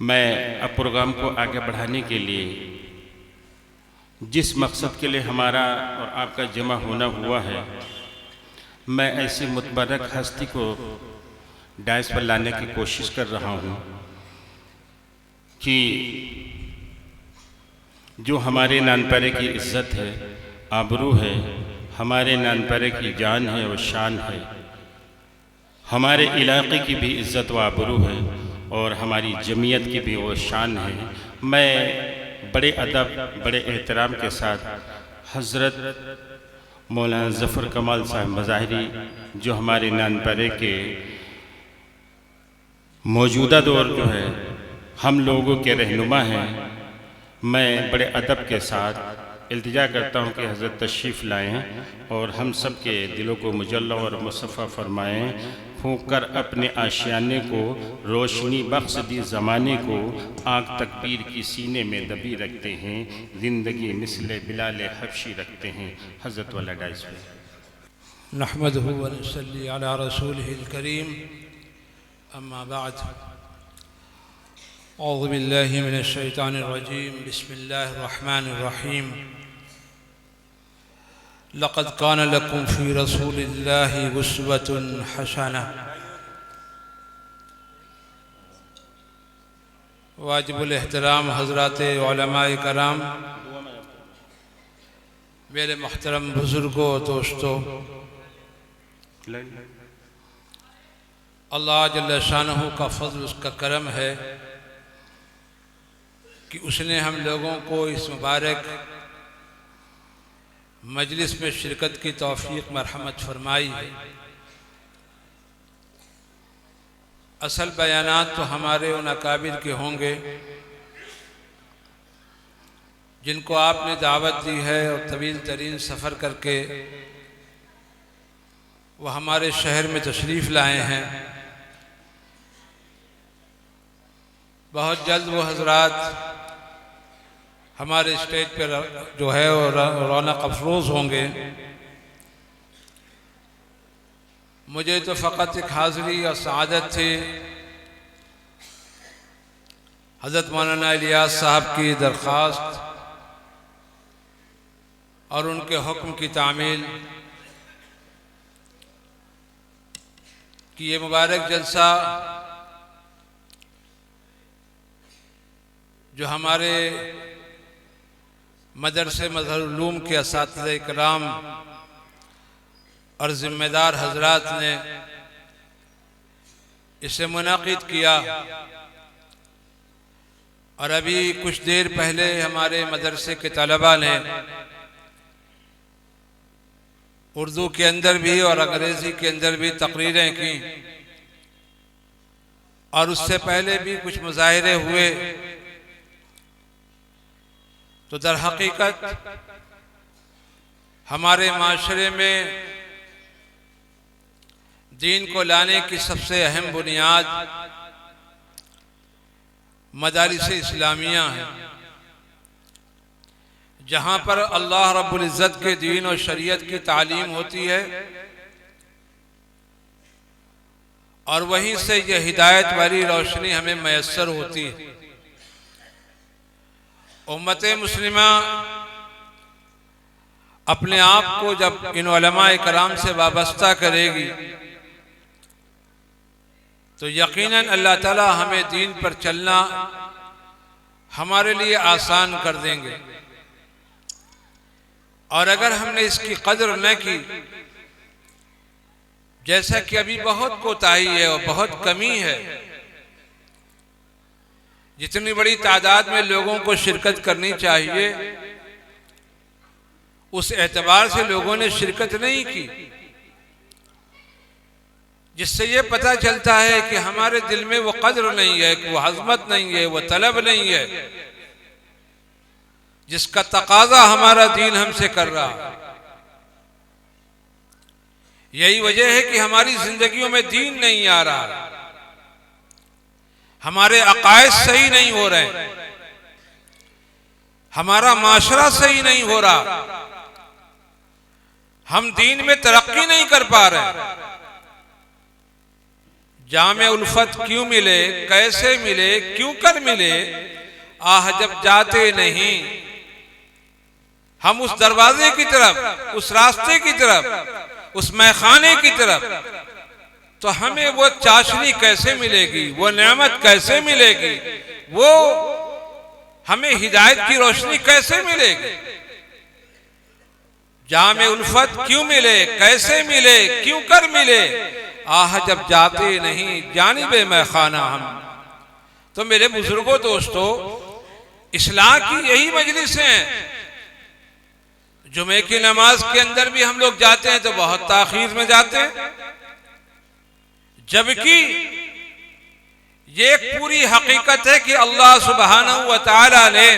मैं अब प्रोग्राम को आगे बढ़ाने के लिए जिस मकसद के लिए हमारा और आपका जमा होना हुआ है, मैं ऐसी मुतबरक हस्ती को डायस पर लाने की कोशिश कर रहा हूँ कि जो हमारे नानपरे की इज़्ज़त है, आबरू है, हमारे नानपरे की जान है और शान है, हमारे इलाके की भी इज़्ज़त व आबरू है और हमारी जमीयत की भी वो शान है। मैं बड़े अदब, बड़े एहतराम के साथ हज़रत मौलाना ज़फ़र कमाल साहब मज़ाहिरी, जो हमारे नानपरे के मौजूदा दौर जो है हम लोगों के रहनुमा हैं, मैं बड़े अदब के साथ इल्तिजा करता हूँ कि हज़रत तशरीफ़ लाएँ और हम सब के दिलों को मुजल्ला और मुसफ़्फ़ा फरमाएँ। फूँक कर अपने आशियाने को रोशनी बख्श दी ज़माने को, आग तकबीर की सीने में दबी रखते हैं, ज़िंदगी मिसले बिलाल हबशी रखते हैं। हज़रत वाला डाइस पे नहमदुहु व नसल्ली अला रसूलिहिल करीम, अम्मा बाद। औज़ु बिल्लाहि मिनश शैतानिर रजीम, बिस्मिल्लाहिर रहमानिर रहीम। लक़द कान लकुम फ़ी रसूलिल्लाहि उस्वतुन हसना। वाजिबुल एहतराम हज़रात उलमाए कराम, मेरे मोहतरम बुज़ुर्गों, दोस्तों, अल्लाह जल्ल शानहू का फ़ज़ल, उसका करम है कि उसने हम लोगों को इस मुबारक मजलिस में शिरकत की तौफ़ीक़ मरहमत फरमाई है। असल बयानात तो हमारे उन अकाबिर के होंगे जिनको आपने दावत दी है और तवील तरीन सफ़र करके वह हमारे शहर में तशरीफ़ लाए हैं। बहुत जल्द वो हज़रात हमारे स्टेज पर जो है वो रौनक अफरोज़ होंगे। मुझे तो फ़कत एक हाज़िरी और सआदत थी हज़रत मौलाना इलियास साहब की दरख्वास्त और उनके हुक्म की तामील कि ये मुबारक जलसा जो हमारे मदरसे मज़हरुल उलूम के असातिज़े इकराम और ज़िम्मेदार हज़रात ने इसे मुनाक़िद किया, और अभी कुछ देर पहले हमारे मदरसे के तलबा ने उर्दू के अंदर भी और अंग्रेज़ी के अंदर भी तकरीरें की, और उससे पहले भी कुछ मुज़ाहिरे हुए। तो दर हकीकत हमारे माशरे में दीन को लाने की सबसे अहम बुनियाद मदारिस इस्लामिया है, जहाँ पर अल्लाह रब्बुल इज़्ज़त के दीन और शरीयत की तालीम होती है, और वहीं से यह हिदायत वाली रोशनी हमें मैसर होती है। उम्मत मुस्लिमा अपने आप को जब इन उलमाए कराम से वाबस्ता करेगी तो यकीनन अल्लाह ताला हमें दीन पर चलना हमारे लिए आसान कर देंगे। और अगर हमने इसकी कदर न की, जैसा कि अभी बहुत कोताही है और बहुत कमी है, जितनी बड़ी तादाद में लोगों को शिरकत करनी चाहिए उस एतबार से लोगों ने शिरकत नहीं की, जिससे ये पता चलता है कि हमारे दिल में वो कद्र नहीं है, कि वो हज़मत नहीं है, वो तलब नहीं है जिसका तकाजा हमारा दीन हमसे कर रहा है। यही वजह है कि हमारी जिंदगियों में दीन नहीं आ रहा, हमारे अकायद सही नहीं हो रहे, हमारा माशरा सही नहीं हो रहा, हम दीन में तरक्की नहीं कर पा रहे। जामे उल्फत क्यों मिले, कैसे मिले, क्यों कर मिले, आह जब जाते नहीं हम उस दरवाजे की तरफ, उस रास्ते की तरफ, उस मैखाने की तरफ, तो हमें वो चाशनी कैसे मिलेगी, वो नेमत कैसे मिलेगी, वो हमें हिदायत की रोशनी कैसे मिलेगी। जामे उल्फत क्यों मिले, कैसे मिले, क्यों कर मिले, आह जब जाते नहीं जानिबे मैखाना हम। तो मेरे बुजुर्गों, दोस्तों, इस्लाह की यही मजलिसें हैं। जुमे की नमाज के अंदर भी हम लोग जाते हैं तो बहुत ताखीर में जाते हैं, जबकि ये एक पूरी हकीकत है कि अल्लाह सुब्हानहू व तआला ने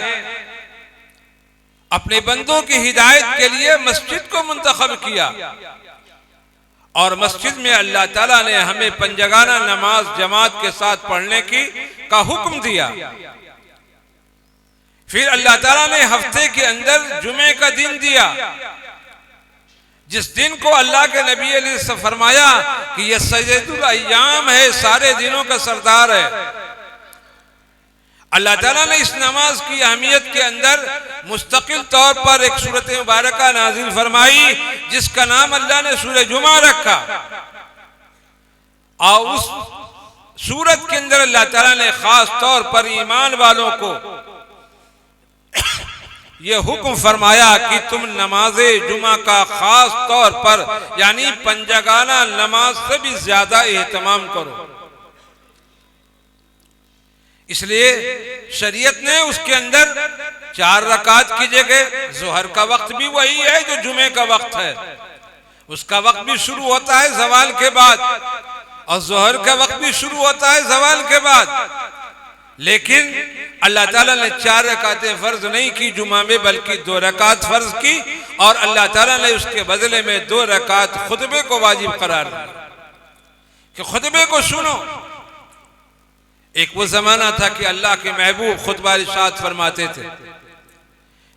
अपने बंदों की हिदायत के लिए मस्जिद को मुंतखब किया, और मस्जिद में अल्लाह ताला ने हमें पंजगाना नमाज जमात के साथ पढ़ने का हुक्म दिया। फिर अल्लाह ताला ने हफ्ते के अंदर जुमे का दिन दिया, जिस दिन को अल्लाह के नबी अलैहि सल्लम फरमाया कि यह सय्यदुल अय्याम है, सारे दिनों का सरदार है। अल्लाह ताला ने इस नमाज की अहमियत के अंदर मुस्तकिल तौर पर एक सूरत मुबारक नाजिल फरमाई, जिसका नाम अल्लाह ने सूरह जुमा रखा, और उस सूरत के अंदर अल्लाह ताला ने खास तौर पर ईमान वालों को यह हुक्म फरमाया कि तुम नमाजे जुमा का खास तौर पर यानी पंजगाना नमाज से भी ज्यादा एहतमाम करो। इसलिए शरीयत ने उसके अंदर 4 रकात की जगह जोहर का वक्त भी वही है जो जुमे का वक्त है, उसका वक्त भी शुरू होता है जवाल के बाद, और जोहर का वक्त भी शुरू होता है जवाल के बाद। लेकिन अल्लाह ताला ने 4 रकातें फर्ज नहीं की जुमा में, बल्कि 2 रकात फर्ज की, और अल्लाह ताला ने उसके बदले में 2 रकात खुतबे को वाजिब करार दिया कि खुतबे को सुनो। एक वो जमाना था कि अल्लाह के महबूब खुतबा इरशाद फरमाते थे,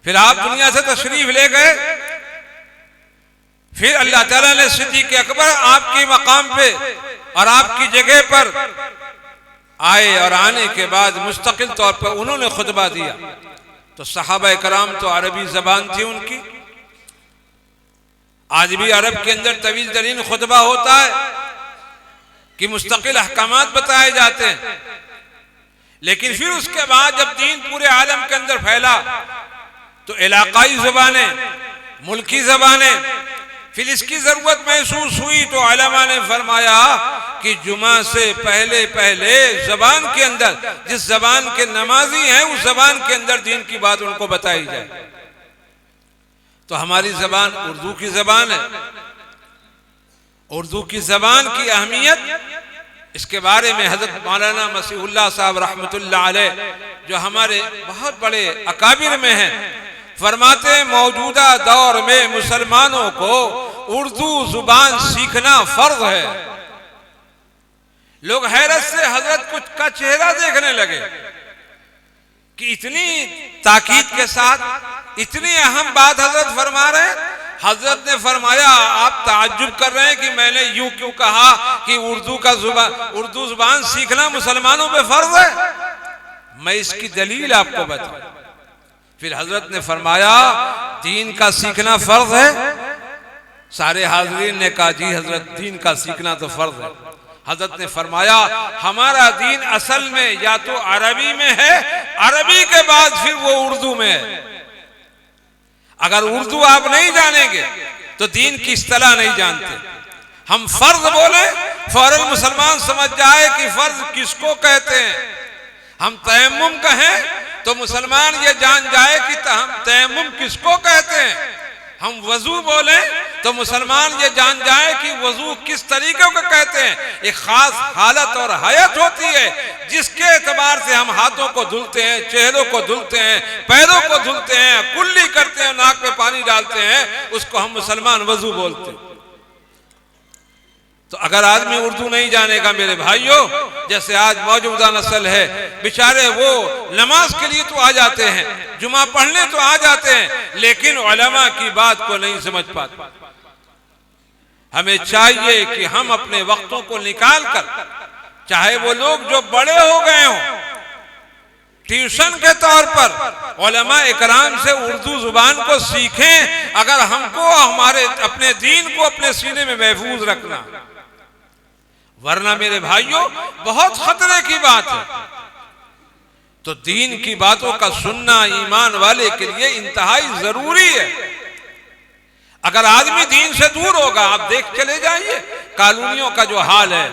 फिर आप दुनिया से तशरीफ ले गए, फिर अल्लाह ताला ने सिद्दीक़ अकबर आपके मकाम पे और आपकी जगह पर आए, और आने के बाद मुस्तकिल तौर पर उन्होंने खुतबा दिया। तो सहाबा कराम तो अरबी जबान थी उनकी, आज भी अरब के अंदर तवील तरीन खुतबा होता है कि मुस्तकिल अहकामात बताए जाते हैं। लेकिन फिर उसके बाद जब दीन पूरे आलम के अंदर फैला तो इलाकाई ज़बानें, मुल्की ज़बानें, फिर इसकी जरूरत महसूस हुई तो उलमा ने फरमाया कि जुमा से पहले पहले जबान के अंदर, जिस जबान के नमाजी हैं उस जबान के अंदर दीन की बात उनको बताई जाए। तो हमारी जबान उर्दू की जबान है, उर्दू की जबान की अहमियत, इसके बारे में हजरत मौलाना मसीहुल्लाह साहब रहमतुल्लाह अलैह जो हमारे बहुत बड़े अकाबिर में हैं, फरमाते मौजूदा दौर में मुसलमानों को उर्दू जुबान सीखना फर्ज है। लोग हैरत से हजरत कुछ का चेहरा देखने लगे कि इतनी ताकीद के साथ इतनी अहम बात हजरत फरमा रहे हैं। हजरत ने फरमाया आप ताज्जुब कर रहे हैं कि मैंने यूं क्यों कहा कि उर्दू जुबान सीखना मुसलमानों पे फर्ज है, मैं इसकी दलील आपको बताऊं। फिर हजरत ने फरमाया दीन का सीखना फर्ज है। सारे हाजरीन ने कहा जी हजरत दीन का सीखना तो फर्ज है। हजरत ने फरमाया हमारा दीन असल में या तो अरबी में है, अरबी के बाद फिर वो उर्दू में है। अगर उर्दू आप नहीं जानेंगे तो दीन की इस्तिलाह नहीं जानते। हम फर्ज बोले फौरन मुसलमान समझ जाए कि फर्ज किसको कहते हैं। हम तयम्मुम कहें तो मुसलमान ये जान जाए कि हम तयम्मुम किसको कहते हैं। हम वजू बोले तो मुसलमान ये जान जाए कि वजू किस तरीके को कहते हैं। एक खास हालत और हयत होती है जिसके एतबार से हम हाथों को धुलते हैं, चेहरों को धुलते हैं, पैरों को धुलते हैं, कुल्ली करते हैं, नाक में पानी डालते हैं, उसको हम मुसलमान वजू बोलते हैं। तो अगर आदमी उर्दू नहीं जानेगा मेरे भाइयों, जैसे आज मौजूदा नस्ल है, बेचारे वो नमाज के लिए तो आ जाते हैं, जुमा पढ़ने तो आ जाते हैं, लेकिन उलमा की बात को नहीं समझ पाते। हमें चाहिए कि हम अपने वक्तों को निकाल कर चाहे वो लोग जो बड़े हो गए हों, ट्यूशन के तौर पर उलमा इकराम से उर्दू जुबान को सीखें, अगर हमको हमारे अपने दीन को अपने सीने में महफूज रखना। वरना मेरे भाइयों बहुत खतरे की बात है। तो दीन की बातों का सुनना ईमान वाले के लिए इंतहाई जरूरी है। अगर आदमी दीन से दूर होगा, आप देख चले जाइए कॉलोनियों का जो हाल है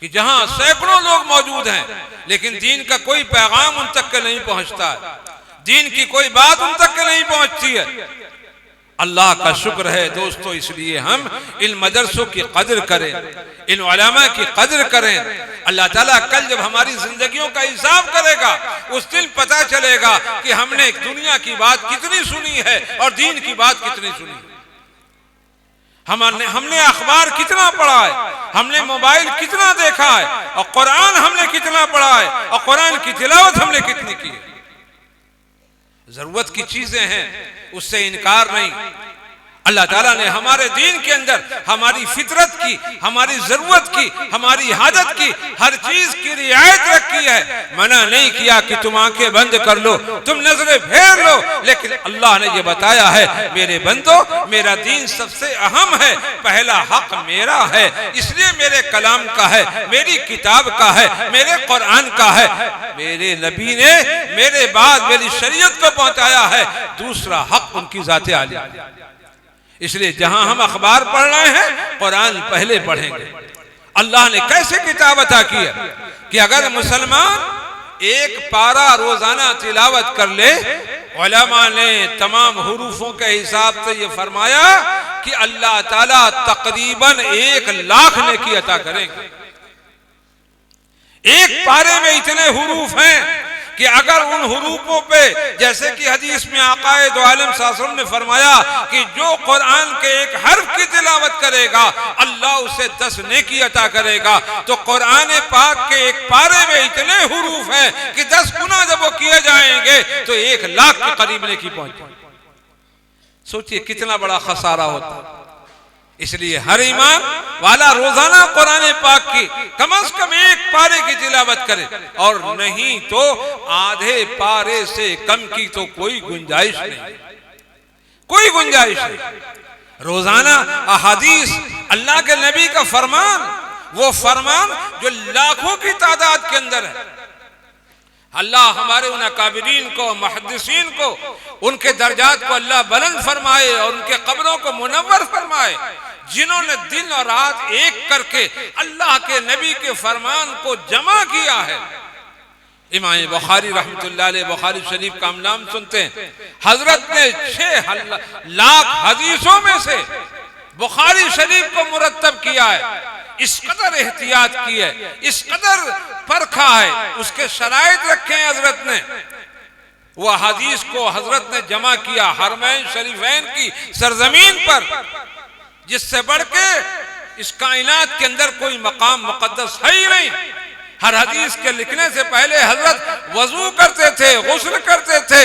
कि जहां सैकड़ों लोग मौजूद हैं लेकिन दीन का कोई पैगाम उन तक के नहीं पहुंचता है, दीन की कोई बात उन तक के नहीं पहुंचती है। अल्लाह का शुक्र है दोस्तों, इसलिए हम इन मदरसों की कदर करें, इन उलमा की कदर करें। अल्लाह ताला कल जब हमारी जिंदगियों का हिसाब करेगा, उस दिन पता चलेगा कि हमने दुनिया की बात कितनी सुनी है और दीन की बात कितनी सुनी। हमने अखबार कितना पढ़ा है, हमने मोबाइल कितना देखा है, और कुरान हमने कितना पढ़ा है, और कुरान की तिलावत हमने कितनी की है। जरूरत की चीजें हैं, उससे इनकार नहीं। अल्लाह ताला ने हमारे दीन के अंदर हमारी फितरत की, हमारी जरूरत की, हमारी हाजत की हर चीज की रियायत रखी है। मना नहीं किया कि तुम आंखें बंद कर लो, तुम नजरें फेर लो, लेकिन अल्लाह ने यह बताया है मेरे बंदो, मेरा दीन सबसे अहम है, पहला हक मेरा है, इसलिए मेरे कलाम का है, मेरी किताब का है, मेरे कुरान का है। मेरे नबी ने मेरे बाद मेरी शरीयत को पहुंचाया है, दूसरा हक उनकी जाते आली। इसलिए जहां हम अखबार पढ़ रहे हैं, कुरान पहले पढ़ेंगे। अल्लाह ने कैसे किताब अता की है कि अगर मुसलमान एक पारा रोजाना तिलावत कर ले, उलमा ने तमाम हुरूफों के हिसाब से ये फरमाया कि अल्लाह ताला तकरीबन 1 लाख नेकी अता करेंगे। एक पारे में इतने हुरूफ हैं कि अगर उन हुरूफों पे, जैसे कि हदीस में आकाए दो आलम सासम ने फरमाया कि जो कुरान के एक हर्फ की तिलावत करेगा अल्लाह उसे 10 नेकी अता करेगा। तो कुरान पाक के एक पारे में इतने हुरूफ हैं कि 10 गुना जब वो किए जाएंगे तो 1 लाख के करीब नेकी पहुंचे। सोचिए कितना बड़ा खसारा होता। इसलिए हर ईमान वाला रोजाना कुरान पाक की कम से कम 1 पारे की तिलावत करे, और नहीं तो आधे पारे से कम की तो कोई गुंजाइश नहीं, कोई गुंजाइश नहीं। रोजाना अहादीस, अल्लाह के नबी का फरमान, वो फरमान जो लाखों की तादाद के अंदर है। अल्लाह हमारे उन अकाबिरीन को, मुहद्दिसीन को, उनके दर्जात को अल्लाह बुलंद फरमाए और उनके कब्रों को मुनव्वर फरमाए, जिन्होंने दिन और रात एक करके अल्लाह के नबी के फरमान को जमा किया है। इमाम बुखारी रहमतुल्लाह अलैह, बुखारी शरीफ का हम नाम सुनते हैं, हजरत ने 6 लाख हदीसों में से बुखारी शरीफ को मुरत्तब किया है। इस कदर एहतियात की है, इस कदर परखा है, उसके शराइत रखे हैं हजरत ने। वह हदीस को हजरत ने जमा किया हरमैन शरीफैन की सरजमीन पर, जिससे बढ़ के इस कायनात के अंदर कोई मकाम मुकद्दस है ही नहीं। हर हदीस के लिखने से पहले हजरत वजू करते थे, गुस्ल करते थे,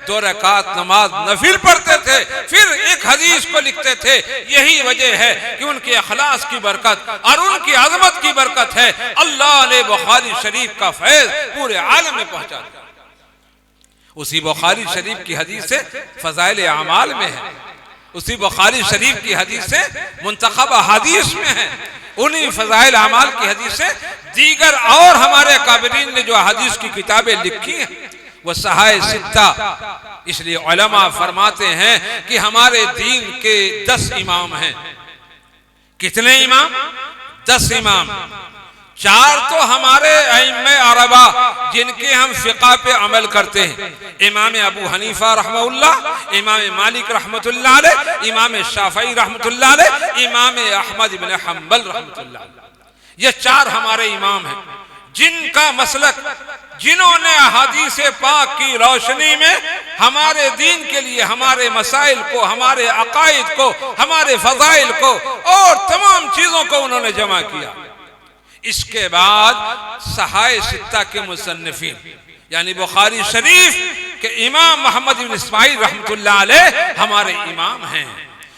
2 रकात नमाज नफिल पढ़ते थे, फिर एक हदीस को लिखते थे। यही वजह है कि उनके अखलास की बरकत और उनकी अजमत की बरकत है। अल्लाह ने बुखारी शरीफ का फैज पूरे आलम में पहुंचा दिया। उसी बुखारी शरीफ की हदीस से फजाइल अमाल में है, उसी बुखारी शरीफ की हदीस से मुंतखब हदीस में है, उन्हीं फजाइल अमाल की हदीस से दीगर और हमारे काबिरीन ने जो हदीस की किताबें लिखी हैं वो सहाय सित्ता। इसलिए उलमा फरमाते हैं कि हमारे दीन के 10 इमाम हैं। कितने इमाम? 10 इमाम। 4 तो हमारे अइम्मे अरबा जिनके हम फिक़ा पे अमल करते हैं, इमाम अबू हनीफा रहमतुल्लाह, इमाम मालिक रहमतुल्लाह अलैह, इमाम शाफई रहमतुल्लाह अलैह, इमाम अहमद इब्न हंबल रहमतुल्लाह अलैह। ये 4 हमारे इमाम हैं जिनका मसलक, जिन्होंने हदीस पाक की रोशनी में हमारे दीन के लिए हमारे मसाइल को, हमारे अकायद को, हमारे फजाइल को और तमाम चीजों को उन्होंने जमा किया। इसके बाद सहाय सित्ता के मुसन्निफीन यानी बुखारी शरीफ के इमाम मोहम्मद इब्न इस्माइल रहमतुल्लाह अलैह हमारे इमाम हैं।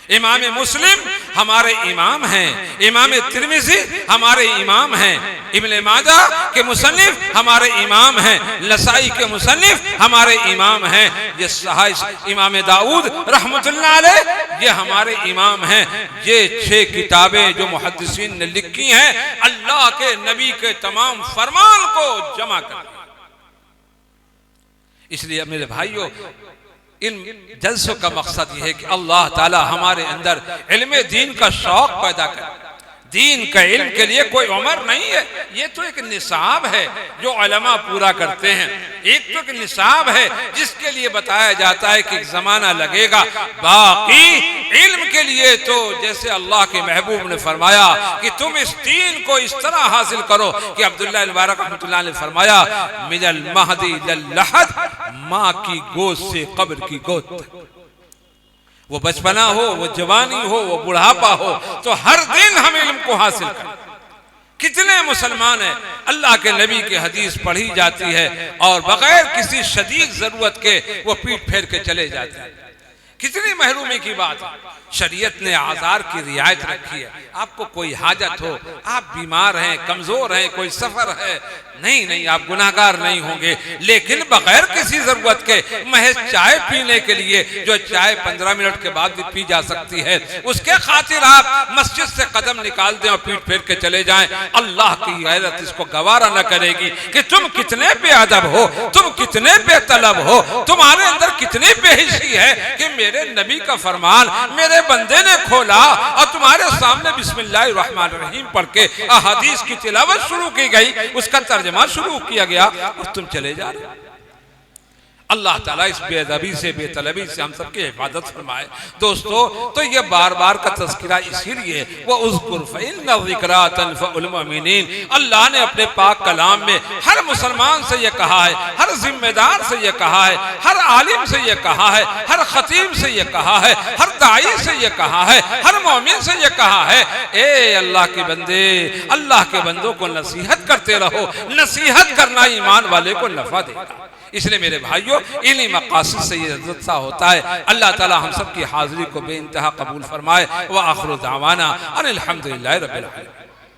इमाम मुस्लिम हमारे इमाम हैं, इमाम तिरमिज़ी हमारे इमाम हैं, इब्न माजा के मुसन्निफ हमारे इमाम हैं, नसाई के मुसन्निफ हमारे इमाम हैं, ये सहाय इमाम दाऊद रहमतुल्लाह अलैह ये हमारे इमाम हैं। ये 6 किताबें जो मुहद्दिसीन ने लिखी हैं अल्लाह के नबी के तमाम फरमान को जमा कर। इसलिए मेरे भाइयों इन जलसों का मकसद यह है कि अल्लाह ताला हमारे अंदर इल्म दीन का शौक पैदा करे। दीन का इल्म के लिए कोई उम्र नहीं है, ये तो एक निसाब है जो उलमा पूरा करते हैं। एक तो एक निसाब है जिसके लिए बताया जाता है कि एक जमाना लगेगा। बाकी इल्म के लिए तो जैसे अल्लाह के महबूब ने फरमाया कि तुम इस दीन को इस तरह हासिल करो कि अब्दुल्लाह मुबारक रहमतुल्लाह ने फरमाया मिनल महदी इलल लहद, माँ की गोद से कब्र की गोद तक। वो बचपना हो, वो जवानी हो, वो बुढ़ापा हो, तो हर दिन हम इल्म को हासिल करें। कितने मुसलमान हैं अल्लाह के नबी की हदीस पढ़ी जाती है और बगैर किसी शदीद जरूरत के वो पीठ फेर के चले जाते हैं। कितनी महरूमी की बात है। शरीयत ने आज़ार की रियायत रखी है। आपको कोई हाजत हो, आप बीमार हैं, कमजोर हैं, कोई सफर है, नहीं आप गुनाहगार नहीं होंगे, लेकिन बगैर किसी जरूरत के महज चाय पीने के लिए, जो चाय 15 मिनट के बाद भी पी जा सकती है, उसके खातिर आप मस्जिद से कदम निकाल दें और पीठ फेर के चले जाएं। अल्लाह की गैरत इसको गवारा न करेगी कि तुम कितने बेअदब हो, तुम कितने बेतलब हो, तुम्हारे अंदर कितनी बेहिसी है कि मेरे नबी का फरमान मेरे बंदे ने खोला और तुम्हारे सामने बिस्मिल्लाहिर रहमानिर रहीम पढ़ के अहादीस की तिलावत शुरू की गई, उसका तर्जमा शुरू किया गया और तुम चले जा रहे हो। अल्लाह ताला इस बेअदबी से, बेतलबी से हम सबकी हिफाजत फरमाए। दोस्तों, तो ये बार बार का तज़किरा इसीलिए वो उज़्कुर फ़इन्न ज़िक्रा तनफ़उल मुमिनीन, अल्लाह ने अपने पाक कलाम में हर मुसलमान से ये कहा है, हर जिम्मेदार से ये कहा है, हर आलिम से ये कहा है, हर खतीब से ये कहा है, हर दाई से ये कहा है, हर मोमिन से ये कहा है, ए अल्लाह के बंदे, अल्लाह के बंदों को नसीहत करते रहो। नसीहत करना ईमान वाले को नफा देगा। इसलिए मेरे भाइयों, इन्हीं मकासद से ये जलसा होता है। अल्लाह ताला हम सब की हाजिरी को बेइंतहा कबूल फरमाए। व आखिर दावाना अनिल हम्दुलिल्लाहि रब्बिल आलमीन।